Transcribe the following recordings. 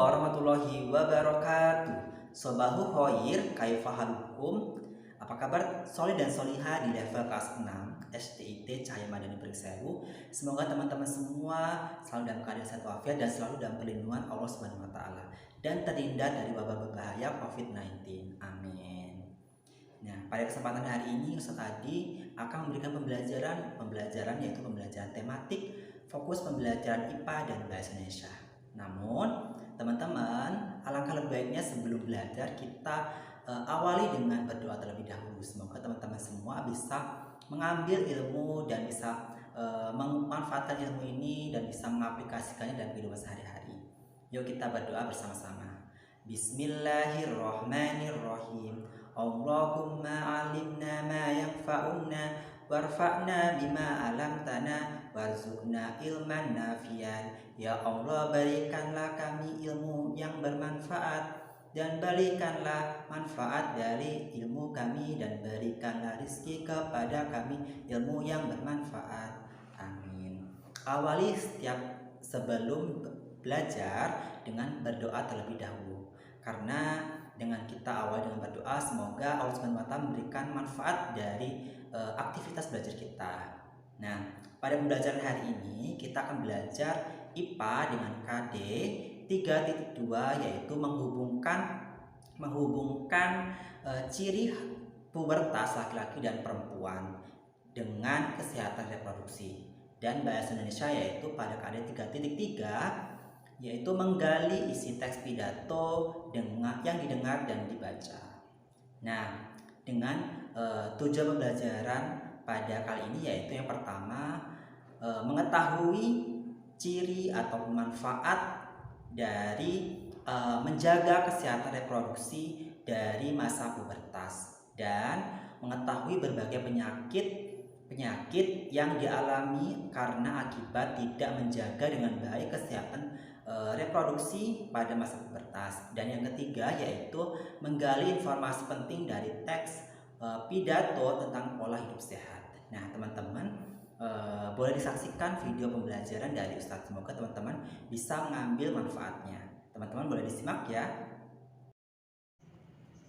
warahmatullahi wabarakatuh. Sobahu khair, kaifahalukum. Apa kabar soleh dan soliha di level kelas 6 SDIT Cahaya Madani Periksewu. Semoga teman-teman semua selalu dalam keadaan sehat walafiat dan selalu dalam perlindungan Allah Subhanahu wa taala dan terhindar dari wabah berbahaya COVID-19. Amin. Nah, pada kesempatan hari ini Ustaz Adi akan memberikan pembelajaran yaitu pembelajaran tematik fokus pembelajaran IPA dan Bahasa Indonesia. Namun, teman-teman, alangkah lebih baiknya sebelum belajar kita awali dengan berdoa terlebih dahulu. Semoga teman-teman semua bisa mengambil ilmu dan bisa memanfaatkan ilmu ini dan bisa mengaplikasikannya dalam kehidupan sehari-hari. Yuk kita berdoa bersama-sama. Bismillahirrahmanirrahim. Allahumma alimna ma yanfa'una warfa'na bima alamtana warzuqna ilman nafian. Ya Allah, berikanlah kami ilmu yang bermanfaat dan berikanlah manfaat dari ilmu kami dan berikanlah rizki kepada kami ilmu yang bermanfaat. Amin. Awali setiap sebelum belajar dengan berdoa terlebih dahulu, karena dengan kita awal dengan berdoa, semoga Allah Subhanahu wa taala memberikan manfaat dari aktivitas belajar kita. Nah, pada pembelajaran hari ini kita akan belajar IPA dengan KD 3.2, yaitu menghubungkan ciri pubertas laki-laki dan perempuan dengan kesehatan reproduksi. Dan bahasa Indonesia yaitu pada KD 3.3, yaitu menggali isi teks pidato yang didengar dan dibaca. Nah, dengan tujuan pembelajaran pada kali ini yaitu yang pertama, mengetahui ciri atau manfaat dari menjaga kesehatan reproduksi dari masa pubertas dan mengetahui berbagai penyakit yang dialami karena akibat tidak menjaga dengan baik kesehatan reproduksi pada masa pubertas. Dan yang ketiga yaitu menggali informasi penting dari teks pidato tentang pola hidup sehat. Nah, teman-teman boleh disaksikan video pembelajaran dari Ustadz. Semoga teman-teman bisa mengambil manfaatnya. Teman-teman boleh disimak ya.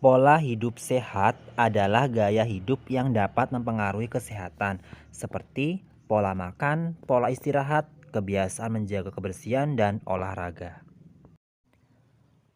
Pola hidup sehat adalah gaya hidup yang dapat mempengaruhi kesehatan, seperti pola makan, pola istirahat, kebiasaan menjaga kebersihan, dan olahraga.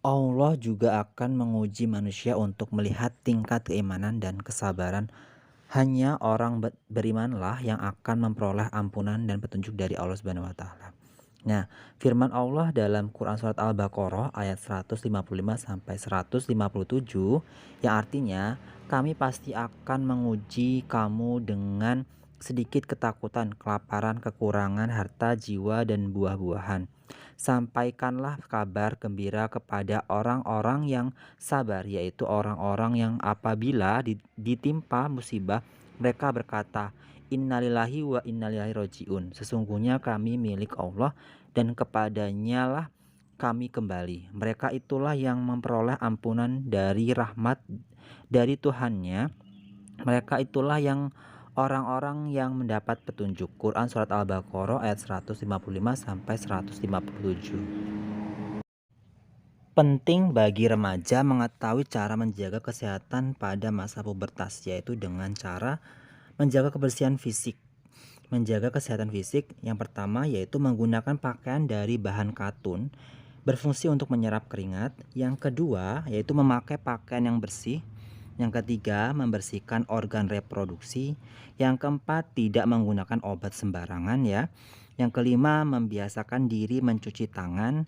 Allah juga akan menguji manusia untuk melihat tingkat keimanan dan kesabaran. Hanya orang berimanlah yang akan memperoleh ampunan dan petunjuk dari Allah Subhanahu wa taala. Nah, firman Allah dalam Quran surat Al-Baqarah ayat 155 sampai 157 yang artinya, kami pasti akan menguji kamu dengan sedikit ketakutan, kelaparan, kekurangan harta, jiwa, dan buah-buahan. Sampaikanlah kabar gembira kepada orang-orang yang sabar, yaitu orang-orang yang apabila ditimpa musibah, mereka berkata, Innalillahi wa innalillahi roji'un. Sesungguhnya kami milik Allah dan kepadanya lah kami kembali. Mereka itulah yang memperoleh ampunan dari rahmat dari Tuhannya. Mereka itulah yang orang-orang yang mendapat petunjuk. Quran surat Al-Baqarah ayat 155 sampai 157. Penting bagi remaja mengetahui cara menjaga kesehatan pada masa pubertas, yaitu dengan cara menjaga kebersihan fisik. Menjaga kesehatan fisik yang pertama yaitu menggunakan pakaian dari bahan katun, berfungsi untuk menyerap keringat. Yang kedua yaitu memakai pakaian yang bersih. Yang ketiga, membersihkan organ reproduksi. Yang keempat, tidak menggunakan obat sembarangan ya. Yang kelima, membiasakan diri mencuci tangan.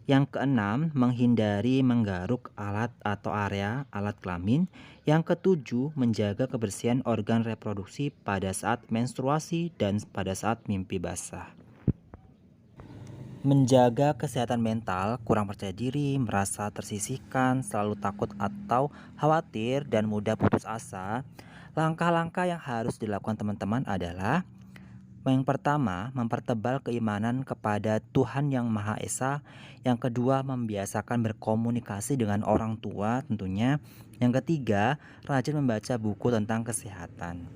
Yang keenam, menghindari menggaruk alat atau area alat kelamin. Yang ketujuh, menjaga kebersihan organ reproduksi pada saat menstruasi dan pada saat mimpi basah. Menjaga kesehatan mental, kurang percaya diri, merasa tersisihkan, selalu takut atau khawatir, dan mudah putus asa. Langkah-langkah yang harus dilakukan teman-teman adalah: yang pertama, mempertebal keimanan kepada Tuhan Yang Maha Esa. Yang kedua, membiasakan berkomunikasi dengan orang tua tentunya. Yang ketiga, rajin membaca buku tentang kesehatan.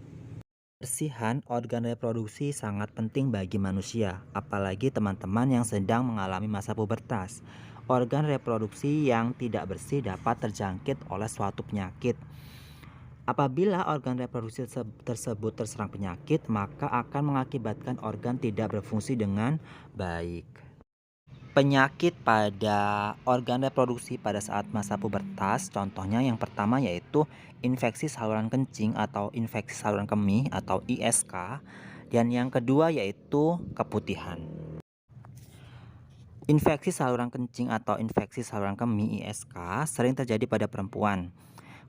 Kebersihan organ reproduksi sangat penting bagi manusia, apalagi teman-teman yang sedang mengalami masa pubertas. organ reproduksi yang tidak bersih dapat terjangkit oleh suatu penyakit. Apabila organ reproduksi tersebut terserang penyakit, maka akan mengakibatkan organ tidak berfungsi dengan baik. Penyakit pada organ reproduksi pada saat masa pubertas, contohnya yang pertama yaitu infeksi saluran kencing atau infeksi saluran kemih atau ISK, dan yang kedua yaitu keputihan. Infeksi saluran kencing atau infeksi saluran kemih ISK sering terjadi pada perempuan.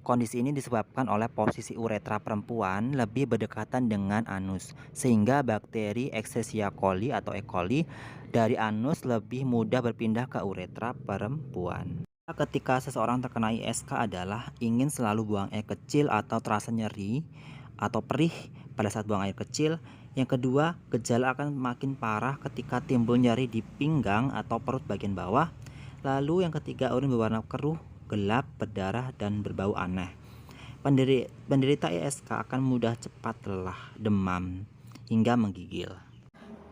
Kondisi ini disebabkan oleh posisi uretra perempuan lebih berdekatan dengan anus, sehingga bakteri Escherichia coli atau E. coli dari anus lebih mudah berpindah ke uretra perempuan. Ketika seseorang terkena ISK adalah ingin selalu buang air kecil atau terasa nyeri atau perih pada saat buang air kecil. Yang kedua, gejala akan makin parah ketika timbul nyeri di pinggang atau perut bagian bawah. Lalu yang ketiga, urin berwarna keruh, gelap, berdarah, dan berbau aneh. Penderita ISK akan mudah cepat lelah, demam, hingga menggigil.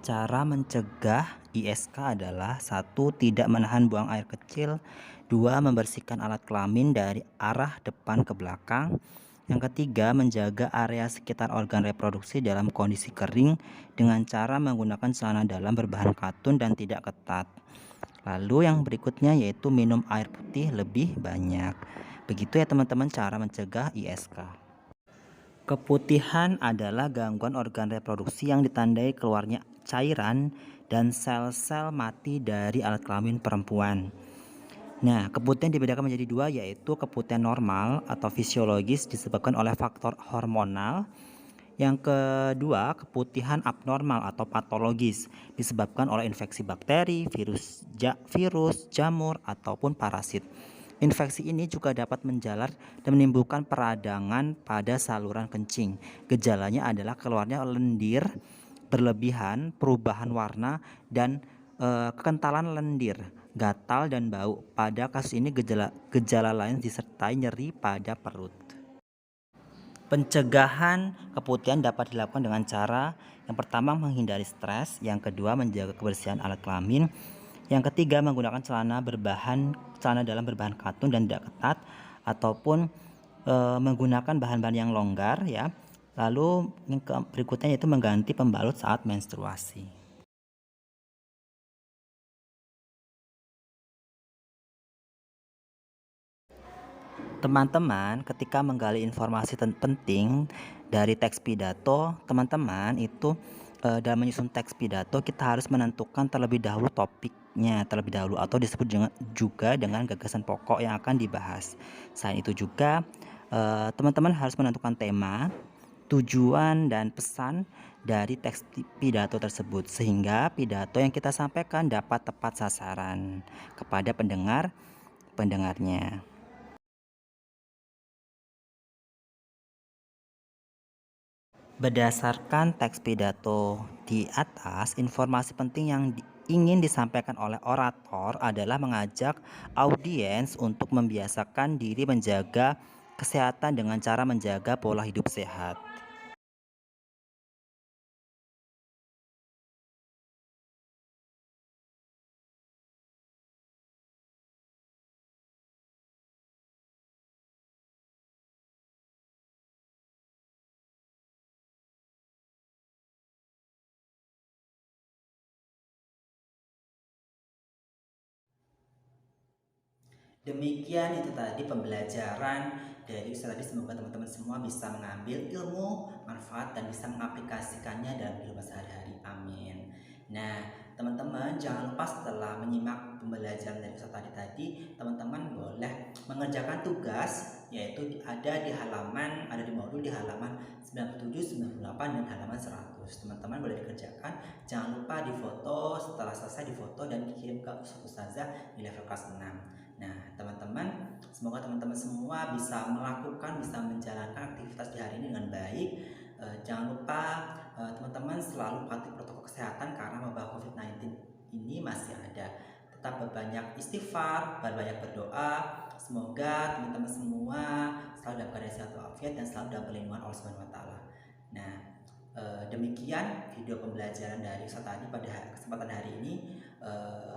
Cara mencegah ISK adalah 1. Tidak menahan buang air kecil. 2. Membersihkan alat kelamin dari arah depan ke belakang. Yang ketiga, menjaga area sekitar organ reproduksi dalam kondisi kering dengan cara menggunakan celana dalam berbahan katun dan tidak ketat. Lalu yang berikutnya yaitu minum air putih lebih banyak. Begitu ya teman-teman cara mencegah ISK. Keputihan adalah gangguan organ reproduksi yang ditandai keluarnya cairan dan sel-sel mati dari alat kelamin perempuan. Nah, keputihan dibedakan menjadi dua, yaitu keputihan normal atau fisiologis disebabkan oleh faktor hormonal. Yang kedua, keputihan abnormal atau patologis disebabkan oleh infeksi bakteri, virus, jamur, ataupun parasit. Infeksi ini juga dapat menjalar dan menimbulkan peradangan pada saluran kencing. Gejalanya adalah keluarnya lendir berlebihan, perubahan warna, dan kekentalan lendir, gatal, dan bau. Pada kasus ini gejala lain disertai nyeri pada perut. Pencegahan keputihan dapat dilakukan dengan cara yang pertama menghindari stres, yang kedua menjaga kebersihan alat kelamin, yang ketiga menggunakan celana dalam berbahan katun dan tidak ketat, ataupun menggunakan bahan-bahan yang longgar ya. Lalu yang berikutnya yaitu mengganti pembalut saat menstruasi. Teman-teman, ketika menggali informasi penting dari teks pidato, teman-teman itu dalam menyusun teks pidato kita harus menentukan terlebih dahulu topiknya terlebih dahulu atau disebut juga dengan gagasan pokok yang akan dibahas. Selain itu juga teman-teman harus menentukan tema, tujuan, dan pesan dari teks pidato tersebut sehingga pidato yang kita sampaikan dapat tepat sasaran kepada pendengarnya. Berdasarkan teks pidato di atas, informasi penting yang ingin disampaikan oleh orator adalah mengajak audiens untuk membiasakan diri menjaga kesehatan dengan cara menjaga pola hidup sehat. Demikian itu tadi pembelajaran dari Ustaz tadi. Semoga teman-teman semua bisa mengambil ilmu, manfaat, dan bisa mengaplikasikannya dalam kehidupan sehari-hari. Amin. Nah, teman-teman jangan lupa setelah menyimak pembelajaran dari Ustaz tadi, teman-teman boleh mengerjakan tugas, yaitu ada di modul di halaman 97, 98, dan halaman 100. Teman-teman boleh dikerjakan. Jangan lupa difoto, setelah selesai difoto dan dikirim ke Ustaz Ustazah di level kelas 6. Nah, teman-teman, semoga teman-teman semua bisa menjalankan aktivitas di hari ini dengan baik. Jangan lupa teman-teman selalu patuhi protokol kesehatan karena wabah COVID-19 ini masih ada. Tetap berbanyak istighfar, berbanyak berdoa. Semoga teman-teman semua selalu dalam keadaan sehat walafiat dan selalu dalam perlindungan Allah Subhanahu wa taala. Nah, demikian video pembelajaran dari Ustaz tadi pada kesempatan hari ini.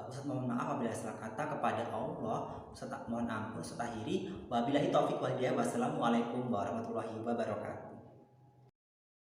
Ustaz Mohon maaf apabila salah kata kepada Allah. Mohon ampun. Ustaz akhiri. Wabillahi taufik wal hidayah. Wassalamualaikum warahmatullahi wabarakatuh.